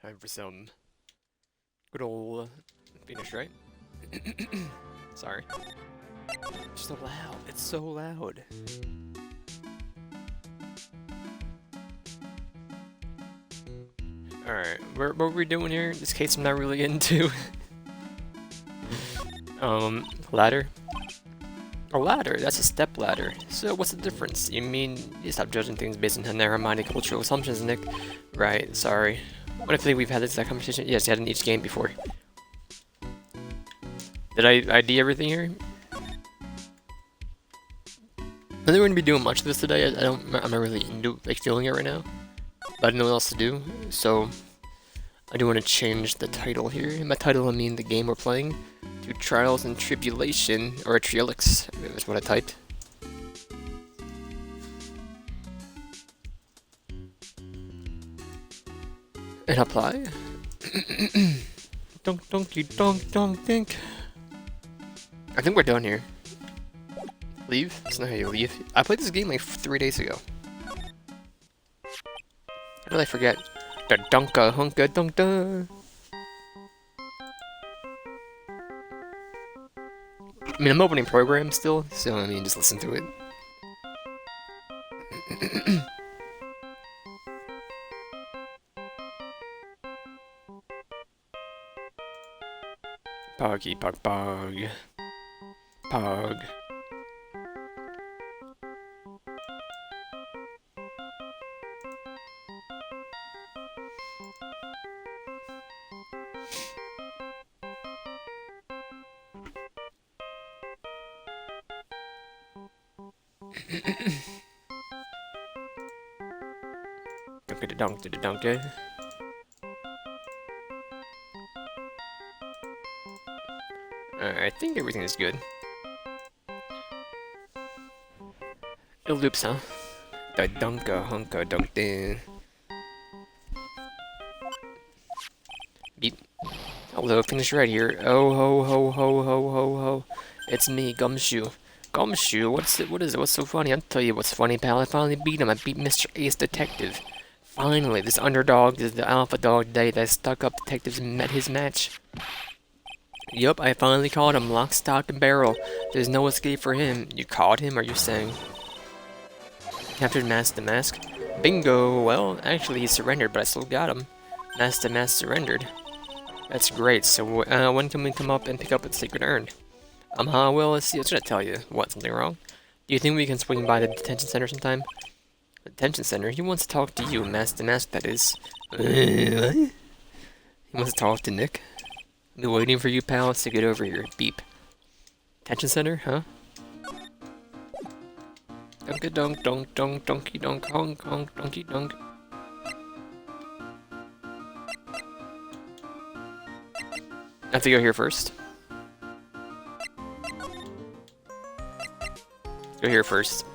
Time for some good old finish, right? Sorry. It's so loud. It's so loud. Alright, what are we doing here? In this case I'm not really into. Ladder? A ladder, that's a step ladder. So what's the difference? You mean you stop judging things based on narrow-minded cultural assumptions, Nick? Right, sorry. What if we've had this conversation? Yes, you had in each game before. Did I ID everything here? I think we're gonna be doing much of this today. I'm not really into like feeling it right now. But I don't know what else to do, so I do want to change the title here. And by title I mean the game we're playing to Trials and Tribulation, or Triolix, is what I typed. And apply. Don't think. I think we're done here. Leave? That's not how you leave. I played this game like 3 days ago. How did I forget? Da dunka hunka dunk da. I mean, I'm opening programs still, so I mean, just listen to it. Poggy pog pog. Pog. Donkey. I think everything is good. It loops, huh? Da dunka hunka dunk ding. Beat. Hello, finish right here. Oh ho ho ho ho ho ho. It's me, Gumshoe. Gumshoe? What is it? What's so funny? I'll tell you what's funny, pal. I finally beat him. I beat Mr. Ace Detective. Finally, this underdog is the alpha dog today that stuck up detectives met his match. Yup, I finally caught him, lock, stock, and barrel. There's no escape for him. You caught him, are you saying? Captured Master Mask. Bingo! Well, actually he surrendered, but I still got him. Master Mask surrendered. That's great, so when can we come up and pick up the Sacred Urn? Well, let's see, I was gonna tell you. What, something wrong? Do you think we can swing by the detention center sometime? The detention center? He wants to talk to you, Master Mask, that is. What? He wants to talk to Nick? I've been waiting for you, pals, to get over here. Beep. Detention center, huh? Dunka dunk dunk dunk donkey dunk honk honk donkey dunk. I have to go here first. Go here first.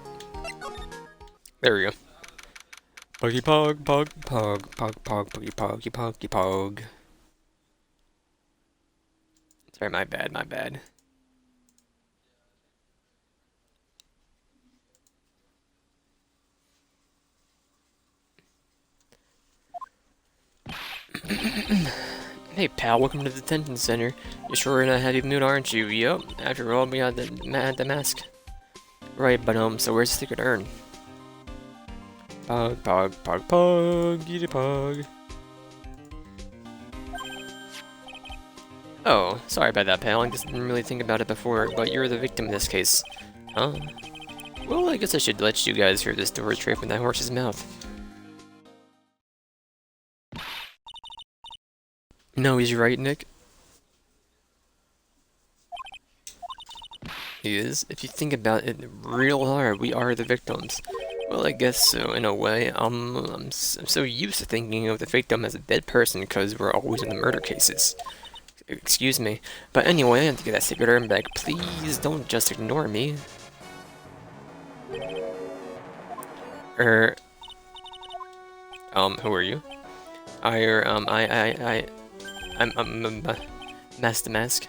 There we go. Poggy pog pog pog pog pog poggy poggy poggy pog. Sorry, my bad. Hey pal, welcome to the detention center. You're sure in a heavy mood, aren't you? Yup, after all we got the mask. Right, but so where's the Sacred Urn? Pog, pog, pog, pog, eat a pog. Oh, sorry about that, pal. I just didn't really think about it before, but you're the victim in this case. Huh? Well, I guess I should let you guys hear the story straight from that horse's mouth. No, he's right, Nick. He is. If you think about it real hard, we are the victims. Well, I guess so, in a way. I'm so used to thinking of the victim as a dead person because we're always in the murder cases. Excuse me. But anyway, I have to get that Sacred Urn back. Please don't just ignore me. Who are you? I'm Master Mask.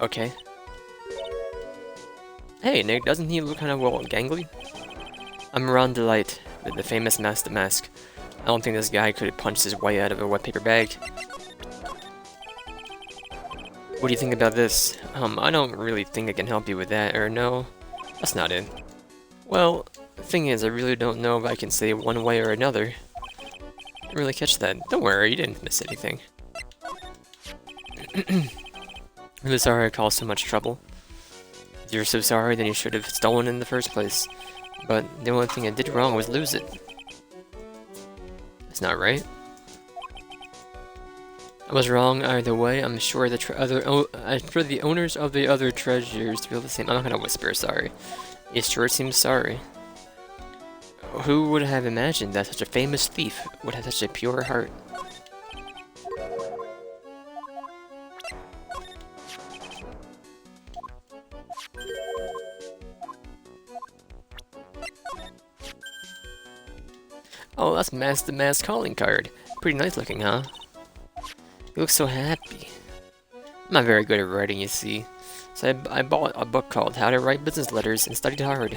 Okay. Hey, Nick, doesn't he look kind of, well, gangly? I'm Ron Delight, the famous Master Mask. I don't think this guy could have punched his way out of a wet paper bag. What do you think about this? I don't really think I can help you with that, or no? That's not it. Well, the thing is, I really don't know if I can say one way or another. Didn't really catch that. Don't worry, you didn't miss anything. I'm really sorry I caused so much trouble. If you're so sorry, then you should have stolen in the first place. But the only thing I did wrong was lose it. That's not right. I was wrong either way. I'm sure the owners of the other treasures feel the same. I'm not gonna whisper sorry. It sure seems sorry. Who would have imagined that such a famous thief would have such a pure heart? Oh, that's the Mask calling card. Pretty nice looking, huh? You look so happy. I'm not very good at writing, you see. So I bought a book called How to Write Business Letters and studied hard.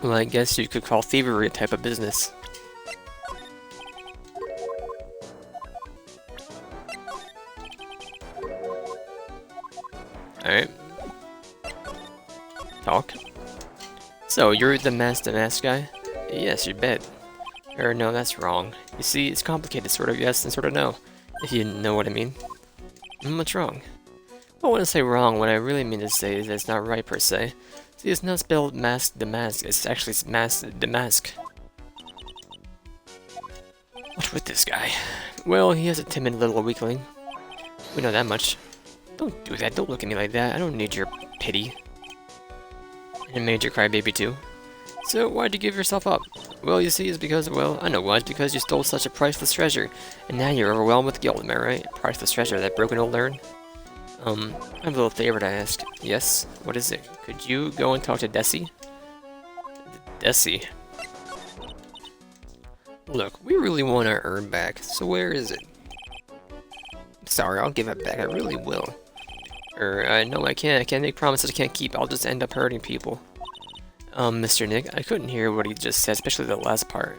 Well, I guess you could call thievery a type of business. Alright. Talk. So, you're the Mask guy? Yes, you bet. Or no, that's wrong. You see, it's complicated, sort of yes and sort of no. If you know what I mean. What's wrong? Well, when I say wrong, what I really mean to say is that it's not right per se. See, it's not spelled mask the mask, it's actually mask the mask. What's with this guy? Well, he has a timid little weakling. We know that much. Don't do that, don't look at me like that, I don't need your pity. And it made you cry baby too. So, why'd you give yourself up? Well, you see, it's because, well, I know why. It's because you stole such a priceless treasure. And now you're overwhelmed with guilt, am I right? Priceless treasure, that broken old urn? I have a little favor to ask. Yes? What is it? Could you go and talk to Desi? Desi? Look, we really want our urn back, so where is it? Sorry, I'll give it back, I really will. No, I can't. I can't make promises I can't keep. I'll just end up hurting people. Mr. Nick, I couldn't hear what he just said, especially the last part.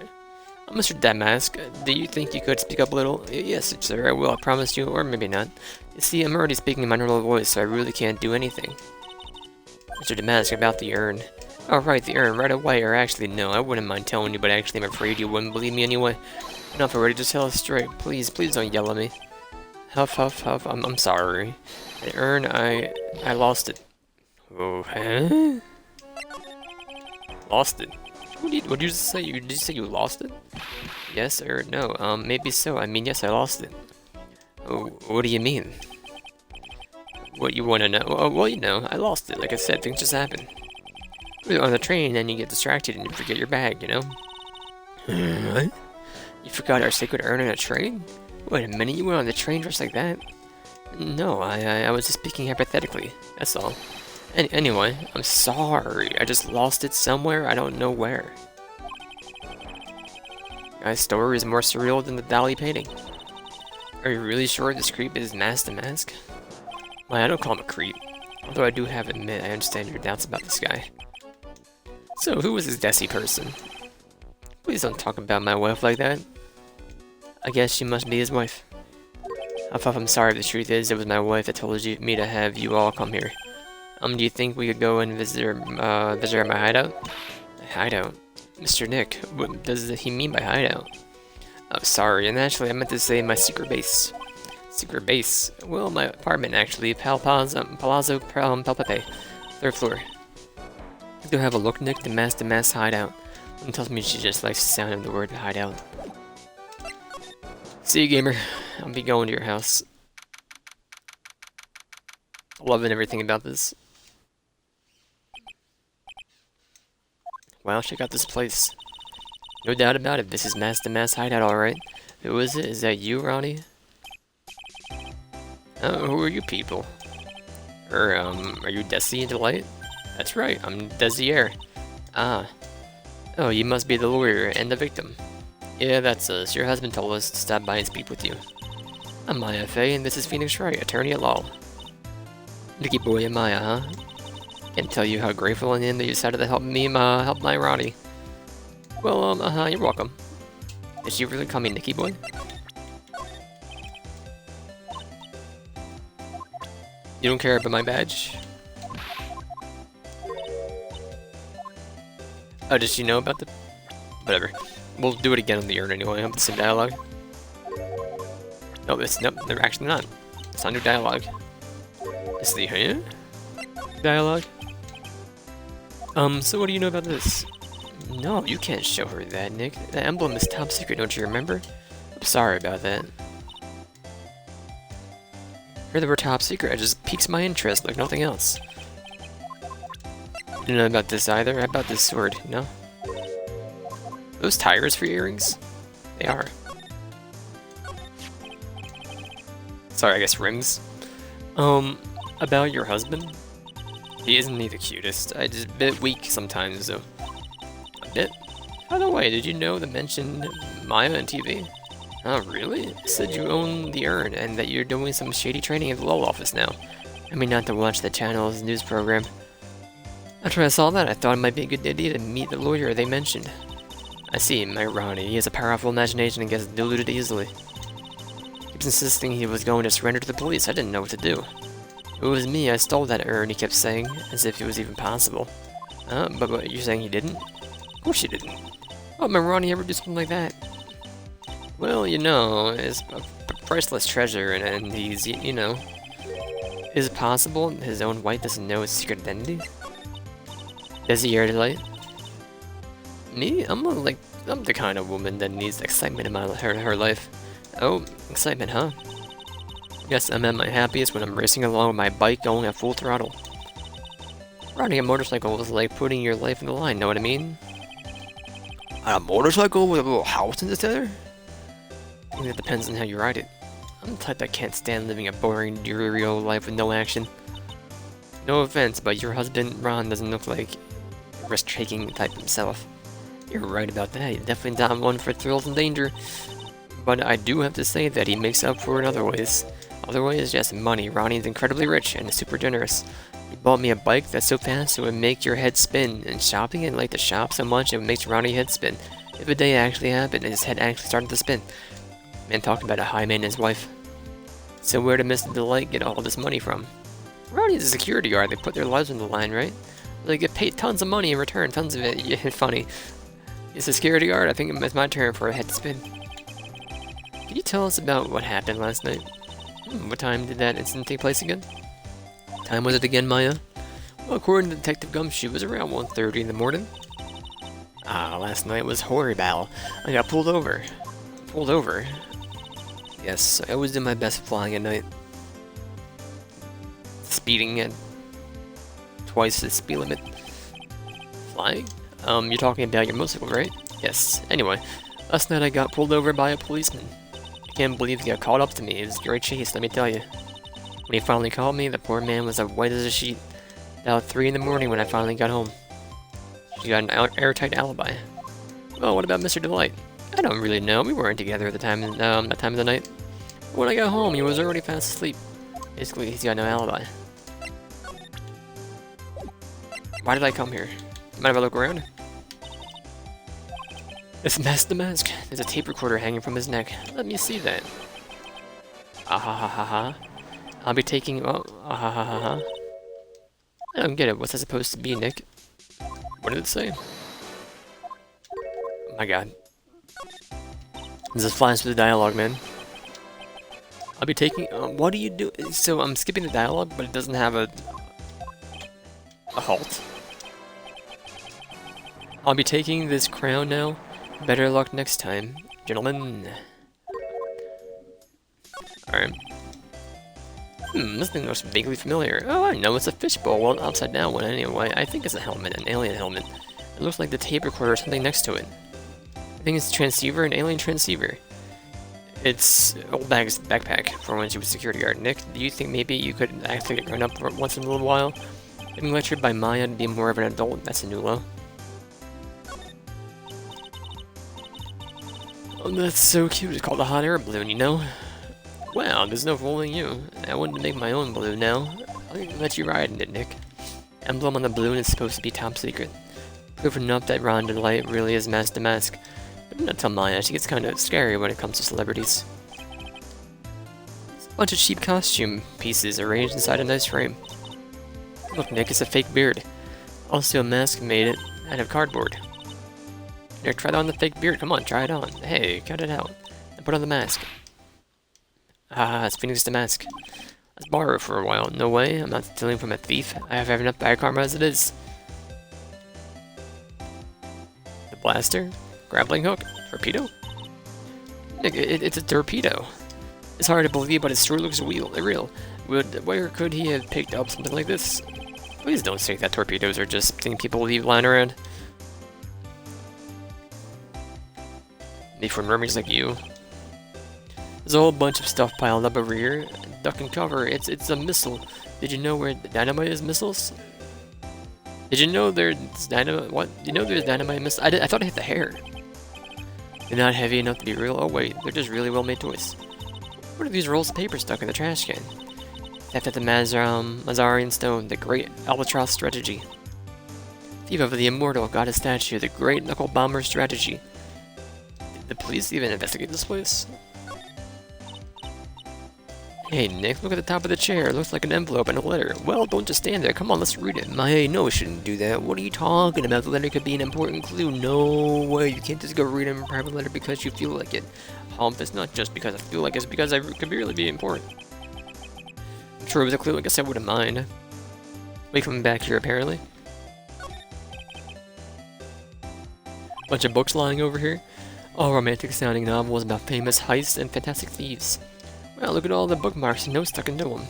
Mr. Damask, do you think you could speak up a little? Yes, sir, I will, I promise you, or maybe not. You see, I'm already speaking in my normal voice, so I really can't do anything. Mr. Damask, about the urn. Oh, right, the urn, right away, or actually, no, I wouldn't mind telling you, but actually I'm afraid you wouldn't believe me anyway. Enough already, just tell us straight. Please, please don't yell at me. Huff, huff, huff, I'm sorry. The urn, I lost it. Oh, huh? Lost it? What did you just say? Did you say you lost it? Yes or no? Maybe so. I mean, yes, I lost it. Oh, what do you mean? What you want to know? Oh, well, you know, I lost it. Like I said, things just happen. You're on the train and you get distracted and you forget your bag, you know? What? You forgot our sacred urn on a train? Wait a minute, you went on the train just like that? No, I was just speaking hypothetically. That's all. Anyway, I'm sorry. I just lost it somewhere. I don't know where. Guy's story is more surreal than the Dali painting. Are you really sure this creep is Mask the Mask? Why, I don't call him a creep. Although I do have to admit, I understand your doubts about this guy. So, who is this Desi person? Please don't talk about my wife like that. I guess she must be his wife. I'm sorry, the truth is, it was my wife that told me to have you all come here. Do you think we could go and visit my hideout? Hideout? Mr. Nick, what does he mean by hideout? Oh, sorry, and actually I meant to say my secret base. Secret base? Well, my apartment actually, Palazzo Palpepe, 3rd floor. Do have a look, Nick, the mask hideout. Someone tells me she just likes the sound of the word hideout. See you, gamer. I'll be going to your house. Loving everything about this. Wow, check out this place. No doubt about it, this is the Mask hideout, alright. Who is it? Is that you, Ronnie? Oh, who are you people? Are you Desi and Delight? That's right, I'm Desier. Ah. Oh, you must be the lawyer and the victim. Yeah, that's us. Your husband told us to stop by and speak with you. I'm Maya Fey, and this is Phoenix Wright, attorney at law. Lucky boy and Maya, huh? Can't tell you how grateful I am that you decided to help me help my Ronnie. Well, you're welcome. Did she really call me Nicky Boy? You don't care about my badge? Oh, does she know about the... Whatever. We'll do it again on the urn anyway. I have the same dialogue. No, nope, they're actually not. It's not new dialogue. It's the dialogue. So what do you know about this? No, you can't show her that, Nick. The emblem is top secret, don't you remember? I'm sorry about that. Heard that we're top secret, it just piques my interest like nothing else. You don't know about this either? How about this sword, no? Those tires for your earrings? They are. Sorry, I guess rings. About your husband? He isn't the cutest. I just a bit weak sometimes, though. A bit? By the way, did you know that mentioned Maya on TV? Oh, really? It said you own the urn and that you're doing some shady training at the law office now. I mean, not to watch the channel's news program. After I saw that, I thought it might be a good idea to meet the lawyer they mentioned. I see, my Ronnie. He has a powerful imagination and gets deluded easily. He keeps insisting he was going to surrender to the police. I didn't know what to do. It was me, I stole that urn, he kept saying, as if it was even possible. But you're saying he didn't? Of course you didn't. Oh, my Ronnie ever do something like that? Well, you know, it's a priceless treasure, and he's, you know... Is it possible his own wife doesn't know his secret identity? Does he hear delight? Me? I'm the kind of woman that needs excitement in her life. Oh, excitement, huh? Yes, I'm at my happiest when I'm racing along with my bike going at full throttle. Riding a motorcycle is like putting your life in the line, know what I mean? On a motorcycle with a little house in the center? I think it depends on how you ride it. I'm the type that can't stand living a boring, dreary old life with no action. No offense, but your husband, Ron, doesn't look like a risk-taking type himself. You're right about that, he's definitely not one for thrills and danger. But I do have to say that he makes up for it in other ways. Other ways, yes, money. Ronnie's incredibly rich and super generous. He bought me a bike that's so fast it would make your head spin, and shopping and like to shop so much it makes Ronnie's head spin. If a day actually happened and his head actually started to spin. Man, talking about a high maintenance wife. So where did Mr. Delight get all this money from? Ronnie's a security guard, they put their lives on the line, right? They get paid tons of money in return, tons of it. Yeah, funny. It's a security guard, I think it's my turn for a head spin. Can you tell us about what happened last night? What time did that incident take place again? Time was it again, Maya? Well, according to Detective Gumshoe, it was around 1:30 in the morning. Last night was horrible. I got pulled over. Pulled over? Yes, I always do my best flying at night. Speeding at twice the speed limit. Flying? You're talking about your motorcycle, right? Yes. Anyway, last night I got pulled over by a policeman. I can't believe he got caught up to me. It was a great chase, let me tell you. When he finally called me, the poor man was as white as a sheet. About 3 in the morning when I finally got home. She got an airtight alibi. Well, what about Mr. Delight? I don't really know. We weren't together at the time, that time of the night. When I got home, he was already fast asleep. Basically, he's got no alibi. Why did I come here? Mind if I look around? It's Mask the Mask. There's a tape recorder hanging from his neck. Let me see that. Ah ha ha ha ha. I'll be taking... Oh, ah ha ha ha ha. I don't get it. What's that supposed to be, Nick? What did it say? Oh my god. This is flying through the dialogue, man. I'll be taking... what do you do? So I'm skipping the dialogue, but it doesn't have a halt. I'll be taking this crown now. Better luck next time, gentlemen. Alright. This thing looks vaguely familiar. Oh, I know, it's a fishbowl. Well, an upside down one anyway. I think it's a helmet, an alien helmet. It looks like the tape recorder or something next to it. I think it's a transceiver, an alien transceiver. It's old bag's backpack for when she was security guard. Nick, do you think maybe you could actually get grown up for once in a little while? Being lectured by Maya to be more of an adult, that's a new low. Oh, that's so cute. It's called a hot air balloon, you know? Wow, there's no fooling you. I wanted to make my own balloon now. I'll let you ride in it, Nick. Emblem on the balloon is supposed to be top secret. Proof enough that Ron Delight really is Mask the Mask. But not tell Maya, she gets kind of scary when it comes to celebrities. A bunch of cheap costume pieces arranged inside a nice frame. Look, Nick, it's a fake beard. Also a mask made out of cardboard. Here, try on the fake beard. Come on, try it on. Hey, cut it out. And put on the mask. Ah, it's Phoenix the mask. Let's borrow it for a while. No way, I'm not stealing from a thief. I have enough bad karma as it is. The blaster? Grappling hook? Torpedo? Nick, it's a torpedo. It's hard to believe, but it sure looks real. Where could he have picked up something like this? Please don't say that torpedoes are just things people leave lying around. Maybe for mermaids like you. There's a whole bunch of stuff piled up over here. Duck and cover. It's a missile. Did you know where dynamite is missiles? Did you know there's dynamite? What? You know there's dynamite missiles? I thought I hit the hair. They're not heavy enough to be real. Oh wait, they're just really well made toys. What are these rolls of paper stuck in the trash can? Theft at the Mazarian Stone, the Great Albatross Strategy. Thief of the Immortal, Goddess Statue, the Great Knuckle Bomber Strategy. Did the police even investigate this place? Hey Nick, look at the top of the chair. It looks like an envelope and a letter. Well, don't just stand there. Come on, let's read it. Maya, no, I shouldn't do that. What are you talking about? The letter could be an important clue. No way. You can't just go read a private letter because you feel like it. It's not just because I feel like it's because it could really be important. I'm sure it was a clue. I guess I wouldn't mind. Wait for him back here, apparently. Bunch of books lying over here. All romantic-sounding novels about famous heists and fantastic thieves. Wow, look at all the bookmarks and notes stuck into them.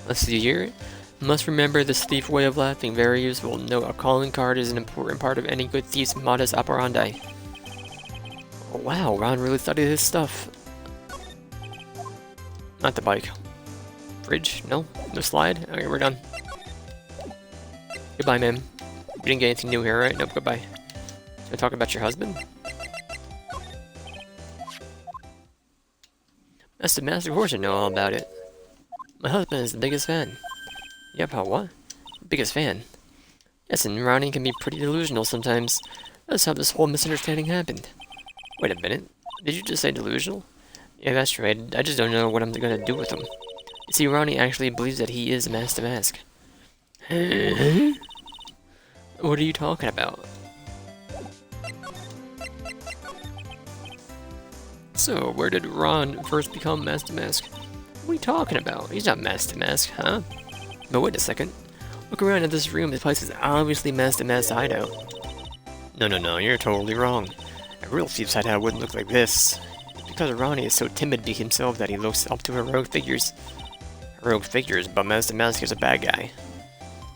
Let's see here. Must remember this thief way of laughing. Very useful. Note, a calling card is an important part of any good thief's modus operandi. Oh, wow, Ron really studied his stuff. Not the bike. Fridge? No? No slide? Okay, we're done. Goodbye, ma'am. You didn't get anything new here, right? Nope, goodbye. Should I talk about your husband? That's the master horse, I know all about it. My husband is the biggest fan. Yep, how what? Biggest fan. Yes, and Ronnie can be pretty delusional sometimes. That's how this whole misunderstanding happened. Wait a minute. Did you just say delusional? Yeah, that's right. I just don't know what I'm gonna do with him. You see, Ronnie actually believes that he is a Master Mask. What are you talking about? So, where did Ron first become Master Mask? What are you talking about? He's not Master Mask, huh? But wait a second. Look around at this room. This place is obviously Master Mask's hideout. No, you're totally wrong. A real thief's hideout wouldn't look like this. It's because Ronnie is so timid to be himself that he looks up to heroic figures. Heroic figures, but Master Mask is a bad guy.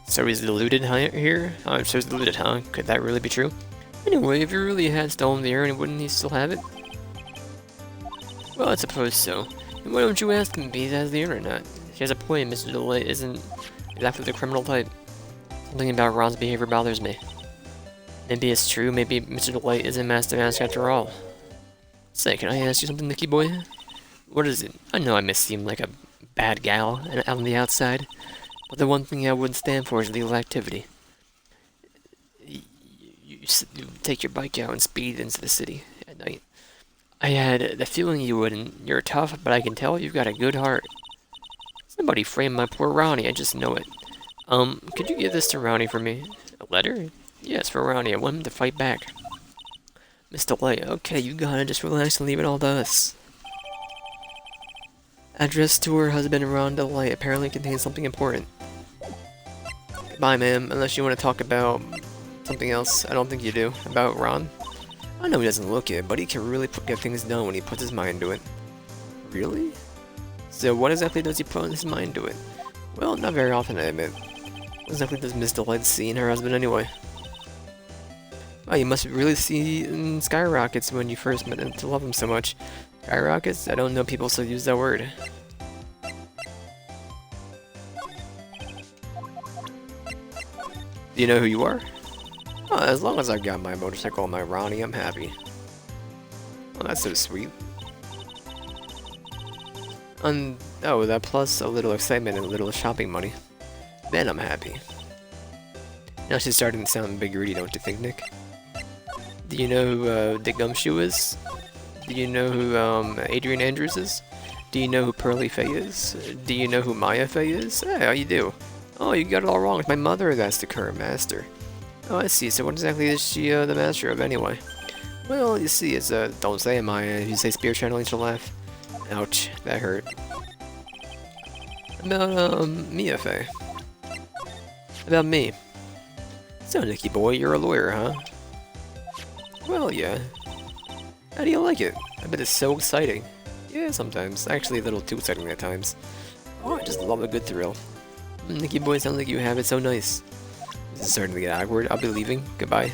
So he's deluded here? Oh, so he's deluded, huh? Could that really be true? Anyway, if he really had stolen the urn, wouldn't he still have it? Well, I suppose so. And why don't you ask him if he has the urn or not? He has a point. Mr. DeLay isn't exactly the criminal type. Something about Ron's behavior bothers me. Maybe it's true. Maybe Mr. DeLay isn't Master Mask after all. Say, can I ask you something, Nicky boy? What is it? I know I may seem like a bad gal on the outside, but the one thing I wouldn't stand for is illegal activity. You take your bike out and speed into the city at night. I had the feeling you wouldn't. You're tough, but I can tell you've got a good heart. Somebody framed my poor Ronnie, I just know it. Could you give this to Ronnie for me? A letter? Yes, for Ronnie. I want him to fight back. Mr. Light, okay, you got it. Just relax and leave it all to us. Address to her husband, Rhonda Light, apparently contains something important. Goodbye, ma'am, unless you want to talk about something else. I don't think you do. About Ron? I know he doesn't look it, but he can really get things done when he puts his mind to it. Really? So what exactly does he put his mind to it? Well, not very often, I admit. What exactly does Miss Delight see in her husband anyway? Oh, you must really see skyrockets when you first met him to love him so much. Skyrockets? I don't know people still use that word. Do you know who you are? Oh, as long as I got my motorcycle and my Ronnie, I'm happy. Oh, that's so sweet. Oh, that plus a little excitement and a little shopping money. Then I'm happy. Now she's starting to sound big greedy, don't you think, Nick? Do you know who Dick Gumshoe is? Do you know who Adrian Andrews is? Do you know who Pearly Faye is? Do you know who Maya Faye is? Hey, how you do? Oh, you got it all wrong. It's my mother that's the current master. Oh, I see. So what exactly is she the master of anyway? Well, you see, it's don't say it, Maya. If you say spirit channeling, she'll laugh. Ouch, that hurt. About Mia Faye. About me. So, Nicky boy, you're a lawyer, huh? Well, yeah. How do you like it? I bet it's so exciting. Yeah, sometimes. Actually, a little too exciting at times. Oh, I just love a good thrill. Nicky boy, sounds like you have it so nice. This is starting to get awkward. I'll be leaving. Goodbye.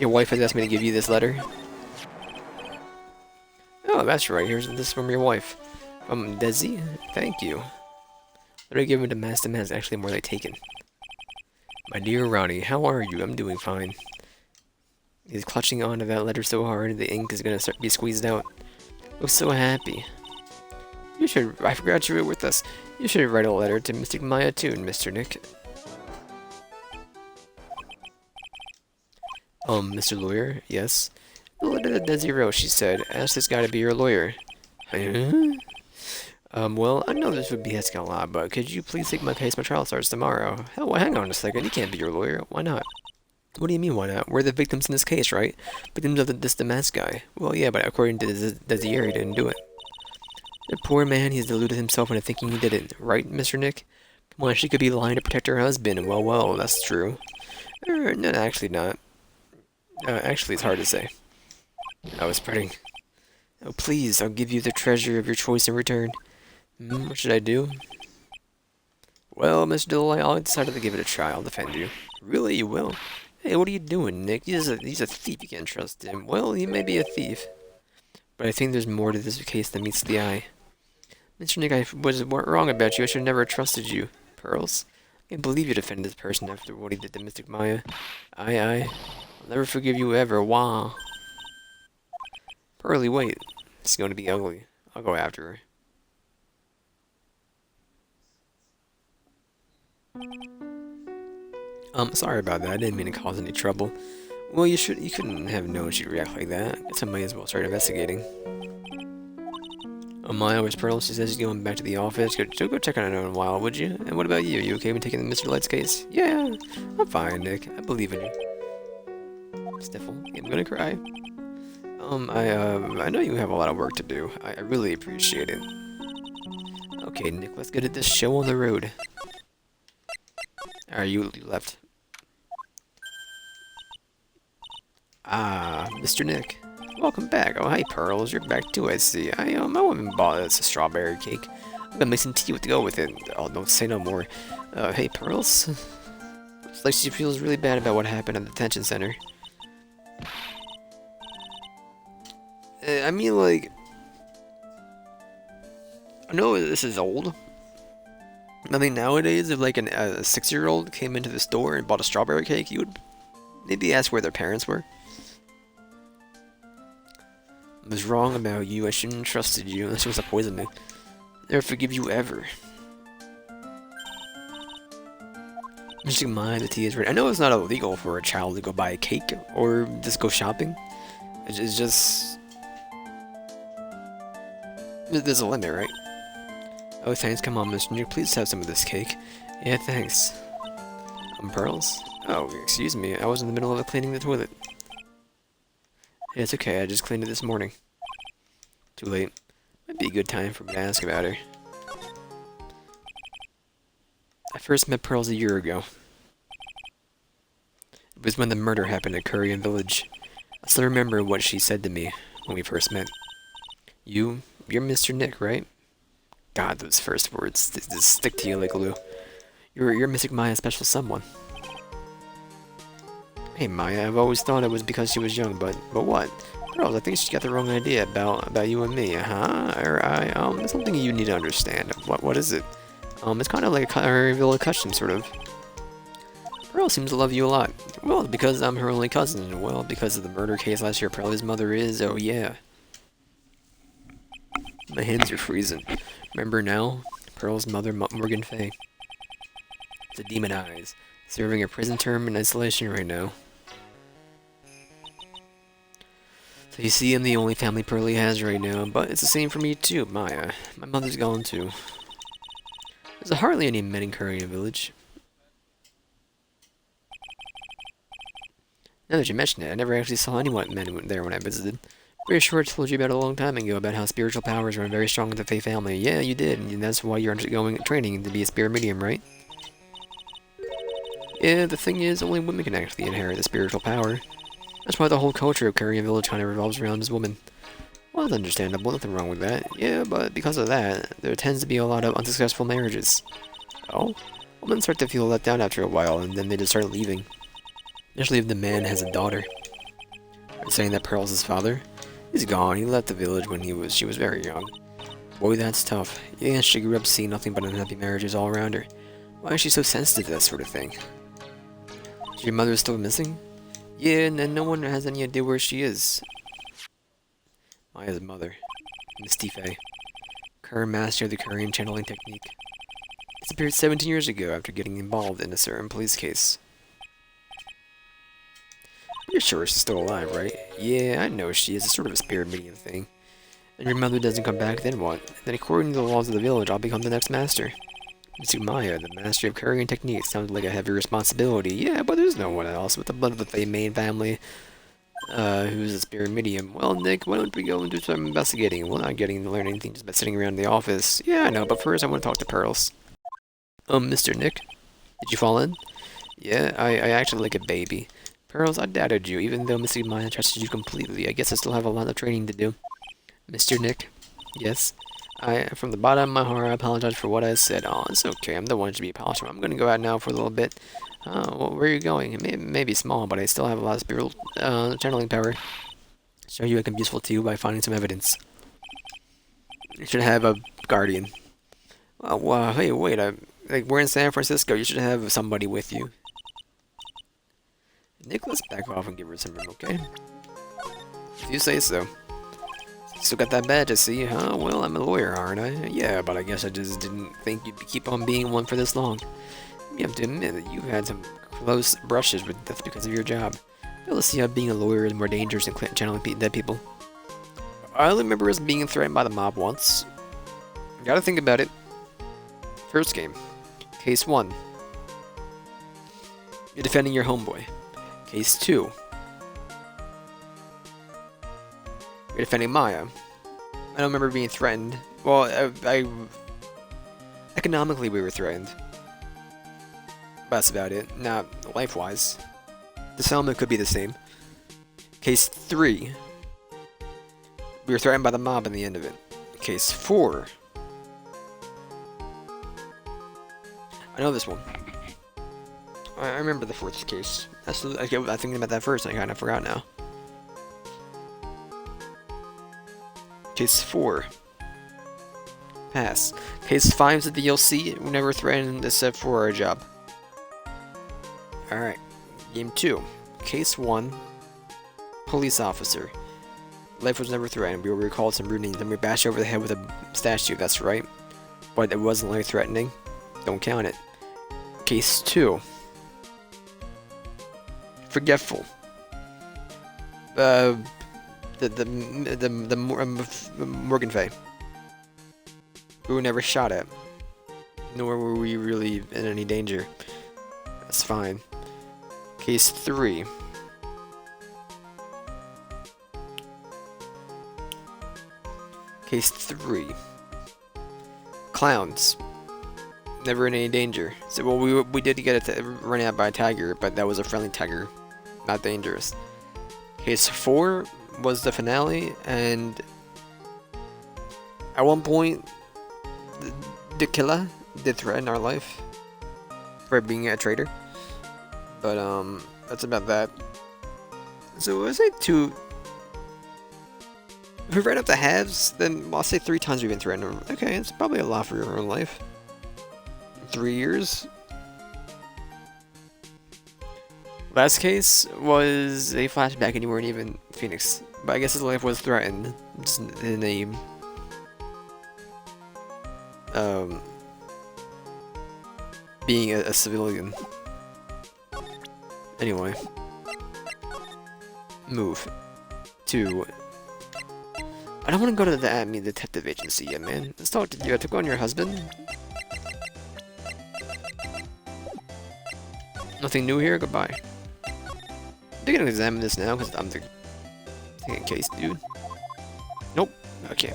Your wife has asked me to give you this letter. Oh, that's right. Here's this from your wife. From Desi? Thank you. Letter given to Master Man is actually more like taken. My dear Ronnie, how are you? I'm doing fine. He's clutching onto that letter so hard, the ink is gonna be squeezed out. Looks so happy. You should. I forgot you were with us. You should write a letter to Mystic Maya too, Mr. Nick. Mr. Lawyer? Yes. The letter that Desi wrote, she said, ask this guy to be your lawyer. Huh? Well, I know this would be asking a lot, but could you please take my case? My trial starts tomorrow. Hell, well, hang on a second. He can't be your lawyer. Why not? What do you mean, why not? We're the victims in this case, right? Victims of this masked guy. Well, yeah, but according to Desi, he didn't do it. The poor man, he's deluded himself into thinking he did it. Right, Mr. Nick? Come on, she could be lying to protect her husband. Well, that's true. No, actually not. Actually, it's hard to say. I was spreading. Oh, please, I'll give you the treasure of your choice in return. What should I do? Well, Mr. Dilley, I'll decide to give it a try. I'll defend you. Really, you will? Hey, what are you doing, Nick? He's a thief. You can't trust him. Well, he may be a thief. But I think there's more to this case than meets the eye. Mr. Nick, I was wrong about you. I should have never trusted you. Pearls? I can't believe you defended this person after what he did to Mystic Maya. I'll never forgive you ever. Wah. Pearly, wait. It's going to be ugly. I'll go after her. Sorry about that. I didn't mean to cause any trouble. Well, you couldn't have known she'd react like that. I guess I might as well start investigating. Maya was Pearl. She says she's going back to the office. Go check on her in a while, would you? And what about you? You okay with taking the Mr. Light's case? Yeah, I'm fine, Nick. I believe in you. Sniffle. I'm gonna cry. I know you have a lot of work to do. I really appreciate it. Okay, Nick, let's get this show on the road. Alright, you left. Ah, Mr. Nick. Welcome back. Oh, hi, Pearls. You're back too, I see. I went and bought a strawberry cake. I'm gonna make some tea to go with it. Oh, don't say no more. Hey, Pearls. Looks like she feels really bad about what happened at the detention center. I mean, like... I know this is old. I mean, nowadays, if like a 6-year-old came into the store and bought a strawberry cake, you would maybe ask where their parents were. I was wrong about you. I shouldn't have trusted you unless you was to poison me. Never forgive you ever. Mystic Maya, the tea is ready. I know it's not illegal for a child to go buy a cake or just go shopping. It's just... There's a limit, right? Oh, thanks. Come on, Mr. Nick. Please have some of this cake. Yeah, thanks. Pearls? Oh, excuse me. I was in the middle of cleaning the toilet. Hey, it's okay. I just cleaned it this morning. Too late. Might be a good time for me to ask about her. I first met Pearls a year ago. It was when the murder happened at Korean Village. I still remember what she said to me when we first met. You're Mr. Nick, right? God, those first words just stick to you like glue. You're Mystic Maya's special someone. Hey Maya, I've always thought it was because she was young, but what? Girls, I think she got the wrong idea about you and me, huh? There's something you need to understand. What is it? It's kind of like a Korean custom, sort of. Pearl seems to love you a lot. Well, because I'm her only cousin. Well, because of the murder case last year, Pearl's mother is. Oh yeah. My hands are freezing. Remember now? Pearl's mother, Morgan Fay. The demon eyes. Serving a prison term in isolation right now. So you see, I'm the only family Pearlie has right now, but it's the same for me too, Maya. My mother's gone too. There's hardly any men in Korean village. Now that you mention it, I never actually saw anyone men there when I visited. Pretty sure I told you about it a long time ago, about how spiritual powers run very strong in the Fae family. Yeah, you did, and that's why you're undergoing training to be a spirit medium, right? Yeah, the thing is, only women can actually inherit the spiritual power. That's why the whole culture of Korean village kind of revolves around as women. Well, that's understandable, nothing wrong with that. Yeah, but because of that, there tends to be a lot of unsuccessful marriages. Oh? Women start to feel let down after a while, and then they just start leaving. Usually if the man has a daughter. Are you saying that Pearl's his father? He's gone, he left the village when she was very young. Boy, that's tough. Yeah, she grew up seeing nothing but unhappy marriages all around her. Why is she so sensitive to that sort of thing? Is your mother still missing? Yeah, and no one has any idea where she is. Maya's mother, Miss Fae, current master of the Korean channeling technique, disappeared 17 years ago after getting involved in a certain police case. You're sure she's still alive, right? Yeah, I know she is. It's sort of a spirit medium thing. And your mother doesn't come back, then what? Then according to the laws of the village, I'll become the next master. Miss Maya, the master of Korean technique, sounds like a heavy responsibility. Yeah, but there's no one else with the blood of the Fae main family. Who's a spirit medium. Well, Nick, why don't we go and do some investigating? We're not getting to learn anything just by sitting around in the office. Yeah, I know, but first I want to talk to Pearls. Mr. Nick, did you fall in? Yeah, I actually like a baby. Pearls, I doubted you, even though Missy Maya trusted you completely. I guess I still have a lot of training to do. Mr. Nick? Yes? From the bottom of my heart, I apologize for what I said. Oh, it's okay, I'm the one who should be apologized for. I'm gonna go out now for a little bit. Well, where are you going? It may be small, but I still have a lot of spiritual channeling power. Show you I can be useful to you by finding some evidence. You should have a guardian. Well, hey, wait, like, we're in San Francisco. You should have somebody with you. Nicholas, back off and give her some room, okay? If you say so. Still got that badge, I see, huh? Well, I'm a lawyer, aren't I? Yeah, but I guess I just didn't think you'd keep on being one for this long. You have to admit that you've had some close brushes with death because of your job. You'll see how being a lawyer is more dangerous than channeling dead people. I only remember us being threatened by the mob once. Gotta think about it. First game. Case 1. You're defending your homeboy. Case 2. You're defending Maya. I don't remember being threatened. Well, economically we were threatened. That's about it. Not life-wise. The settlement could be the same. Case 3. We were threatened by the mob in the end of it. Case 4. I know this one. I remember the fourth case. I think about that first, and I kind of forgot now. Case 4. Pass. Case 5 is the DLC. We never threatened except for our job. Alright. Game 2. Case 1. Police officer. Life was never threatened. We were recalled some rude names, then we bashed over the head with a statue, that's right. But it wasn't life threatening. Don't count it. Case 2. Forgetful. Morgan Faye. We were never shot at. Nor were we really in any danger. That's fine. Case 3. Case 3. Clowns. Never in any danger. So, well, we did get run out by a tiger, but that was a friendly tiger. Not dangerous. Case 4 was the finale, and at one point, the killer did threaten our life for being a traitor. But, that's about that. So, I say 2. If we ran up the halves, then I'll say 3 times we've been threatened. Okay, it's probably a lot for your own life. 3 years. Last case was a flashback and you weren't even Phoenix. But I guess his life was threatened. Just in a being a civilian. Anyway. Move. To... I don't want to go to the AMI detective agency yet, man. Let's talk to you. I took on your husband. Nothing new here? Goodbye. They're gonna examine this now, because I'm the taking case, dude. Nope. Okay.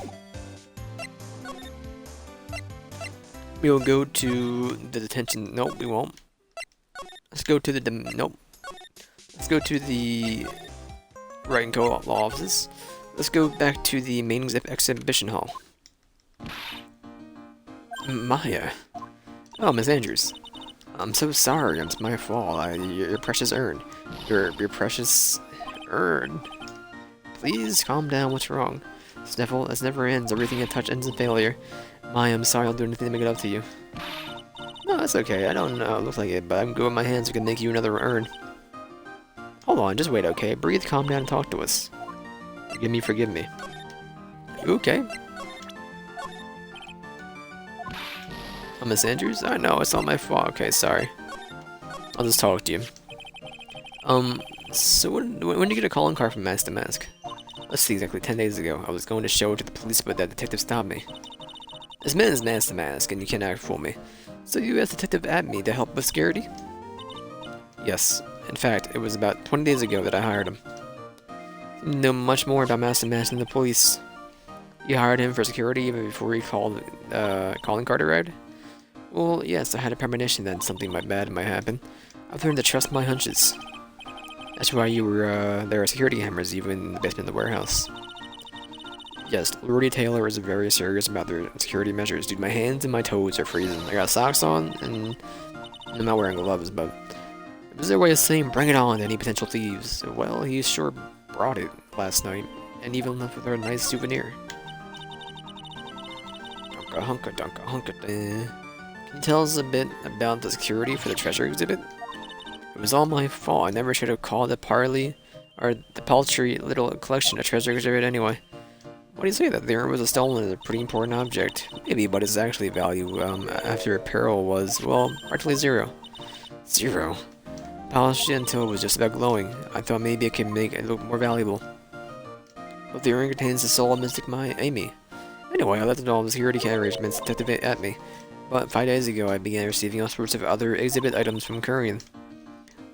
We will go to the detention... Nope, we won't. Let's go to the... Nope. Let's go to the... Wright and Co. law offices. Let's go back to the main exhibition hall. Maya. Oh, Miss Andrews. I'm so sorry. It's my fault. Your precious urn. Your precious urn. Please calm down. What's wrong? Sniffle. This never ends. Everything I touch ends in failure. Maya, I'm sorry. I'll do anything to make it up to you. No, that's okay. I don't know. It looks like it, but I'm good with my hands. I can make you another urn. Hold on. Just wait, okay? Breathe, calm down, and talk to us. Forgive me. You okay? Miss Andrews? I know, it's not my fault. Okay, sorry. I'll just talk to you. So when did you get a calling card from Mask to Mask? Let's see, exactly 10 days ago. I was going to show it to the police, but that detective stopped me. This man is Mask to Mask, and you cannot fool me. So you asked Detective Abney to help with security? Yes. In fact, it was about 20 days ago that I hired him. You know much more about Mask to Mask than the police. You hired him for security even before he called calling card arrived? Well, yes, I had a premonition that something bad might happen. I've learned to trust my hunches. That's why you were, there are security cameras even in the basement of the warehouse. Yes, Rudy Taylor is very serious about their security measures. Dude, my hands and my toes are freezing. I got socks on, and I'm not wearing gloves, but... It was their way of saying, bring it on to any potential thieves. Well, he sure brought it last night, and even left with her a nice souvenir. Hunka dunka hunka. Can you tell us a bit about the security for the treasure exhibit? It was all my fault. I never should have called the paltry little collection a treasure exhibit anyway. Why do you say that? The urn was stolen as a pretty important object. Maybe, but its actually value, after repair was, well, practically zero. Zero? Polished it until it was just about glowing. I thought maybe I could make it look more valuable. But the urn contains the soul of Mystic Amy. Anyway, I left it all the security arrangements detective at me. But 5 days ago, I began receiving all sorts of other exhibit items from Korean.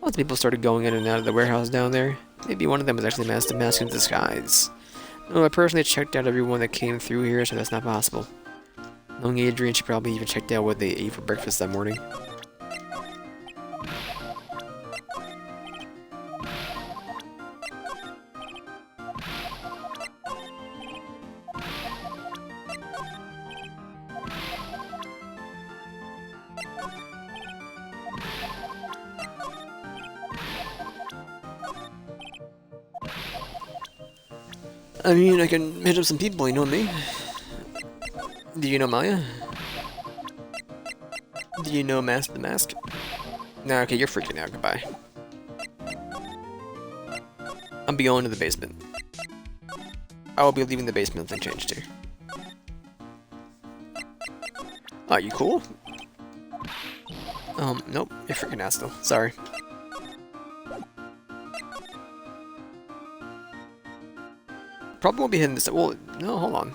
Lots of people started going in and out of the warehouse down there. Maybe one of them was actually Mask to Mask in disguise. No, I personally checked out everyone that came through here, so that's not possible. Knowing Adrian, she probably even checked out what they ate for breakfast that morning. I mean, I can hit up some people, you know me. Do you know Maya? Do you know Mask the Mask? Nah, okay, you're freaking out, goodbye. I'll be going to the basement. I will be leaving the basement if they changed here. Oh, you cool? Nope, you're freaking out still. Sorry. Probably won't be hitting this. Well, no, hold on.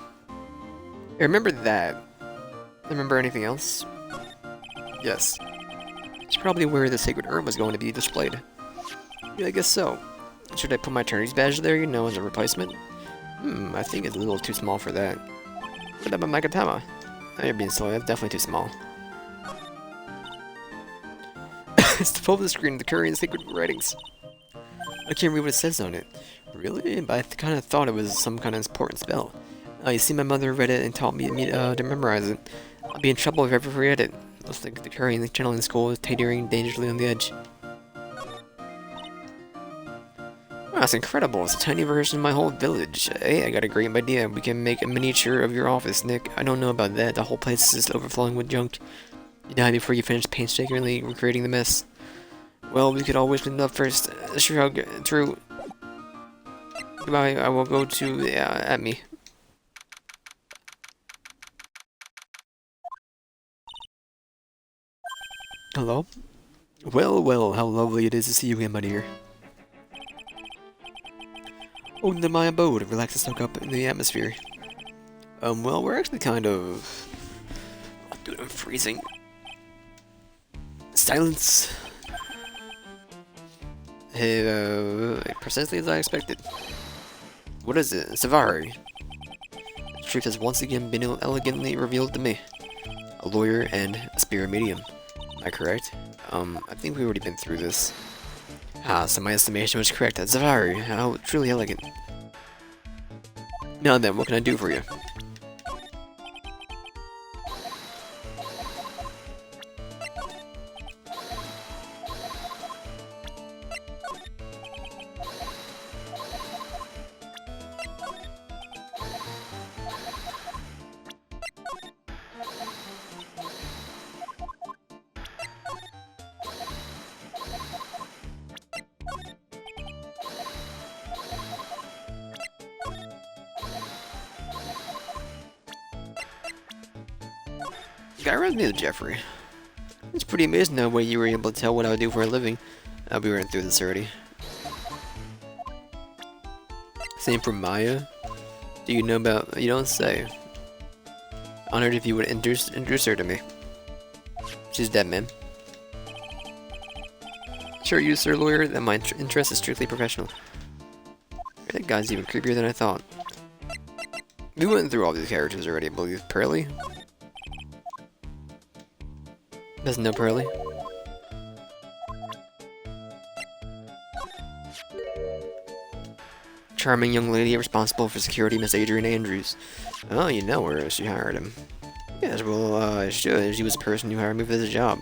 I remember that. Remember anything else? Yes. It's probably where the sacred urn was going to be displayed. Yeah, I guess so. Should I put my attorney's badge there, you know, as a replacement? I think it's a little too small for that. What about my katana? Oh, you're being silly. That's definitely too small. It's the full of the screen of the Korean sacred writings. I can't read what it says on it. Really? But I kind of thought it was some kind of important spell. You see, my mother read it and taught me to memorize it. I'll be in trouble if I ever forget it. Looks like the Korean channeling school is teetering dangerously on the edge. Wow, that's incredible. It's a tiny version of my whole village. Hey, I got a great idea. We can make a miniature of your office, Nick. I don't know about that. The whole place is overflowing with junk. You die before you finish painstakingly recreating the mess. Well, we could always clean it up first. Shrug. True. Goodbye. I will go to at me. Hello? Well, well, how lovely it is to see you again, my dear. Oh, to my abode, relax and soak up in the atmosphere. Well, we're actually kind of... Oh, dude, I'm freezing. Silence! Hey, precisely as I expected. What is it? Savari. The truth has once again been elegantly revealed to me. A lawyer and a spirit medium. Am I correct? I think we've already been through this. Ah, so my estimation was correct. Savari, how truly elegant. Now then, what can I do for you? The guy reminds me of Jeffrey. It's pretty amazing the way you were able to tell what I would do for a living. We went through this already. Same for Maya. Do you know about... You don't say. Honored if you would introduce her to me. She's dead, man. Sure, you, sir lawyer, that my interest is strictly professional. That guy's even creepier than I thought. We went through all these characters already, I believe. Pearly? Doesn't know Pearly. Charming young lady responsible for security, Miss Adrian Andrews. Oh, you know her. She hired him. Yes, well, I should. She was the person who hired me for this job.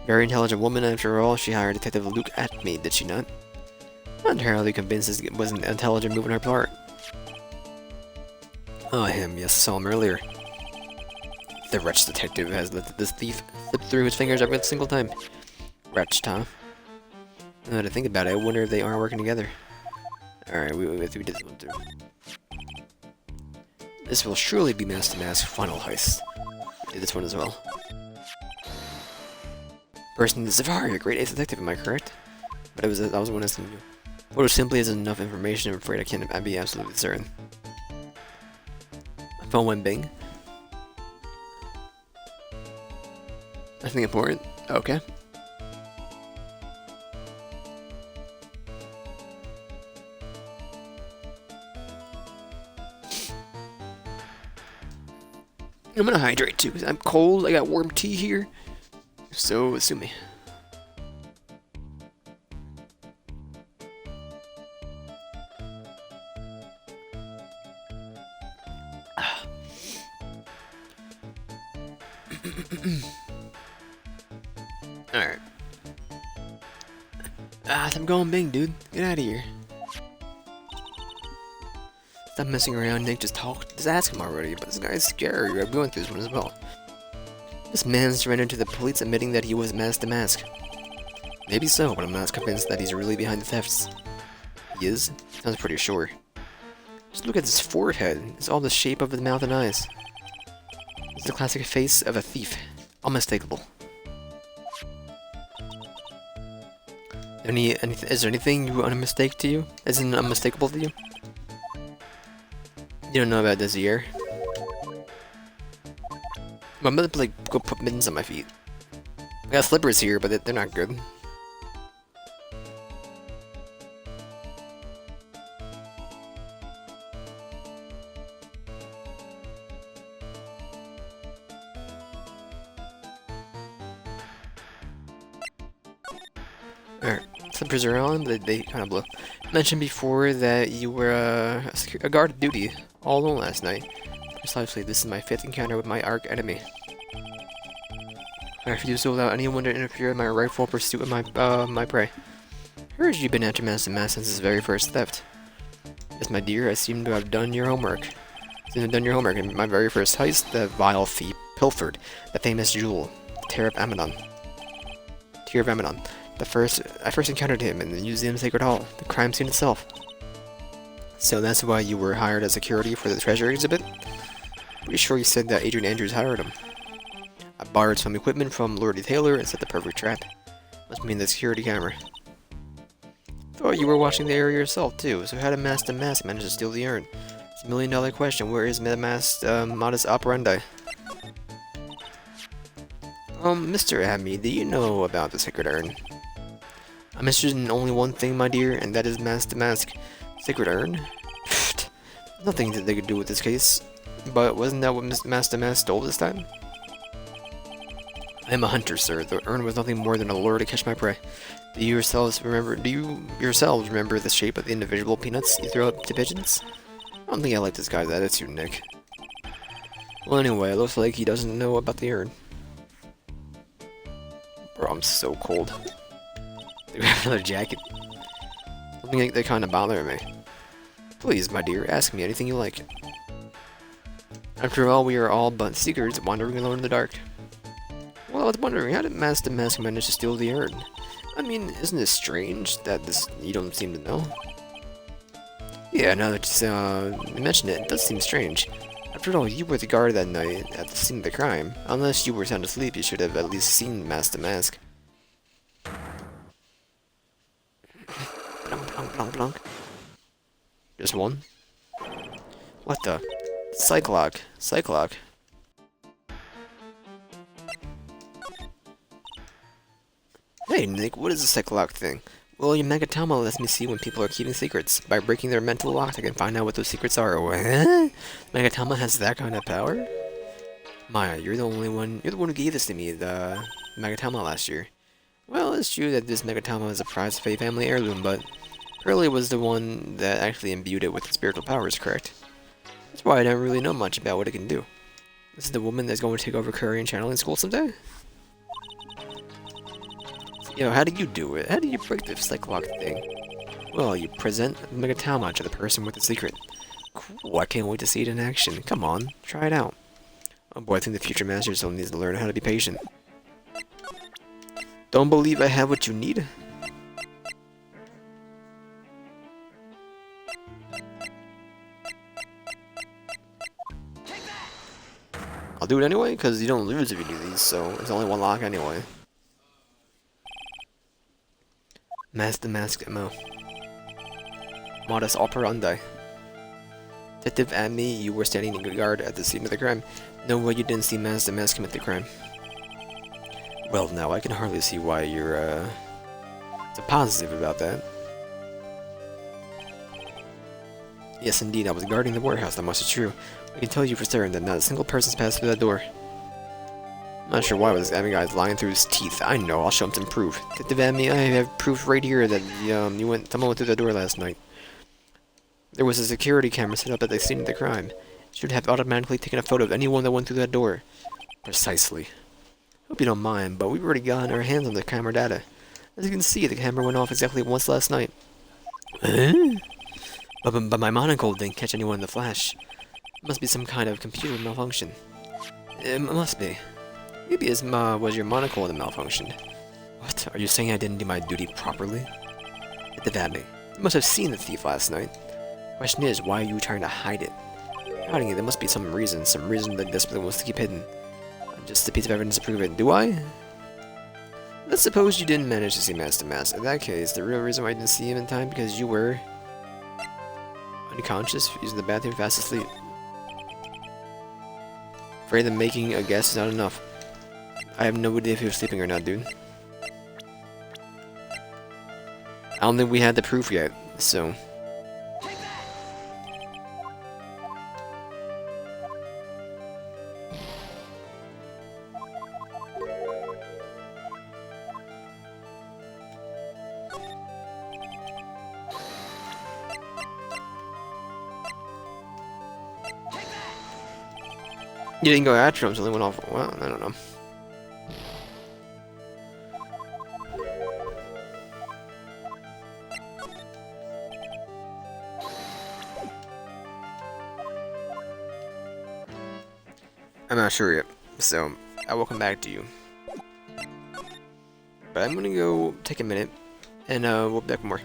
Very intelligent woman, after all. She hired Detective Luke at me, did she not? Not entirely convinced this was an intelligent move on her part. Oh, him. Yes, I saw him earlier. The wretched detective has let this thief slip through his fingers every single time. Wretched, huh? Now to think about it, I wonder if they are working together. Alright, we did this one too. This will surely be Mask to Mask final heist. We did this one as well. Person is Savari, a great ace detective, am I correct? But I was one asking you. Photo simply isn't enough information, I'm afraid I'd be absolutely certain. My phone went bing. Nothing important? Okay. I'm gonna hydrate too, because I'm cold, I got warm tea here. So, sue me. Alright. I'm going bing, dude. Get out of here. Stop messing around, Nick. Just talk. Just ask him already. But this guy's scary. I'm going through this one as well. This man surrendered to the police, admitting that he was Mask to Mask. Maybe so, but I'm not convinced that he's really behind the thefts. He is? Sounds pretty sure. Just look at his forehead. It's all the shape of his mouth and eyes. It's the classic face of a thief. Unmistakable. Is there anything you to you? Isn't unmistakable to you? You don't know about this year. I'm gonna like go put mittens on my feet. I got slippers here, but they're not good. Alright, slippers are on, but they kind of blow. Mentioned before that you were a guard of duty all alone last night. Precisely, this is my 5th encounter with my arch enemy. I refuse to allow anyone to interfere in my rightful pursuit of my prey. I heard you've been after Mask to Mask since his very first theft. Yes, my dear, I seem to have done your homework. In my very first heist, the vile thief pilfered the famous jewel, the Tear of Amadon. I first encountered him in the museum's sacred hall, the crime scene itself. So that's why you were hired as security for the treasure exhibit? Pretty sure you said that Adrian Andrews hired him. I borrowed some equipment from Lordy Taylor and set the perfect trap. Must mean the security camera. Thought you were watching the area yourself too, so how did Master Mask manage to steal the urn? It's a $1,000,000 question. Where is Mask modus operandi? Mr. Abby, do you know about the sacred urn? I'm interested in only one thing, my dear, and that is Master Mask. Sacred urn? Pfft. Nothing that they could do with this case. But wasn't that what Master Mask stole this time? I am a hunter, sir. The urn was nothing more than a lure to catch my prey. Do you yourselves remember the shape of the individual peanuts you throw up to pigeons? I don't think I like this guy's attitude, Nick. Well, anyway, it looks like he doesn't know about the urn. Bro, I'm so cold. They have another jacket. I think they kind of bother me. Please, my dear, ask me anything you like. After all, we are all but seekers wandering alone in the dark. Well, I was wondering, how did Master Mask manage to steal the urn? I mean, isn't it strange that you don't seem to know? Yeah, now that you mention it, it does seem strange. After all, you were the guard that night at the scene of the crime. Unless you were sound asleep, you should have at least seen Master Mask. Blunk, blunk, blunk, blunk. Just one? What the? Cyclock. Cyclock. Hey, Nick, what is a Cyclock thing? Well, your Megatama lets me see when people are keeping secrets. By breaking their mental lock, I can find out what those secrets are. What? Megatama has that kind of power? Maya, you're the one who gave this to me, the Megatama last year. Well, it's true that this Megatama is a prized family heirloom, but Pearly was the one that actually imbued it with spiritual powers, correct? That's why I don't really know much about what it can do. This is the woman that's going to take over Korean channeling school someday? Yo, how do you do it? How do you break the Cyclock thing? Well, you present Megatama to the person with the secret. Cool, I can't wait to see it in action. Come on, try it out. Oh boy, I think the future master still needs to learn how to be patient. Don't believe I have what you need? I'll do it anyway, because you don't lose if you do these, so it's only one lock anyway. Master Mask MO. Modus operandi. Detective Admi, you were standing in guard at the scene of the crime. No way you didn't see Master Mask commit the crime. Well, now I can hardly see why you're so positive about that. Yes, indeed, I was guarding the warehouse, that must be true. I can tell you for certain that not a single person's passed through that door. I'm not sure why this Admi guy is lying through his teeth. I know, I'll show him some proof. Detective Admi, I have proof right here that someone went through that door last night. There was a security camera set up at the scene of the crime. It should have automatically taken a photo of anyone that went through that door. Precisely. Hope you don't mind, but we've already gotten our hands on the camera data. As you can see, the camera went off exactly once last night. Huh? But my monocle didn't catch anyone in the flash. It must be some kind of computer malfunction. It must be. Maybe it was your monocle that malfunctioned. What? Are you saying I didn't do my duty properly? Detective Admi, you must have seen the thief last night. Question is, why are you trying to hide it? Hiding it, there must be some reason that desperately wants to keep hidden. Just a piece of evidence to prove it. Do I? Let's suppose you didn't manage to see Master Mask. In that case, the real reason why you didn't see him in time because you were unconscious, using the bathroom, fast asleep. Afraid that making a guess is not enough. I have no idea if he was sleeping or not, dude. I don't think we had the proof yet, so... You didn't go after him, so they went off. Well, I don't know. I'm not sure yet, so I will come back to you. But I'm gonna go take a minute, and we'll be back for more.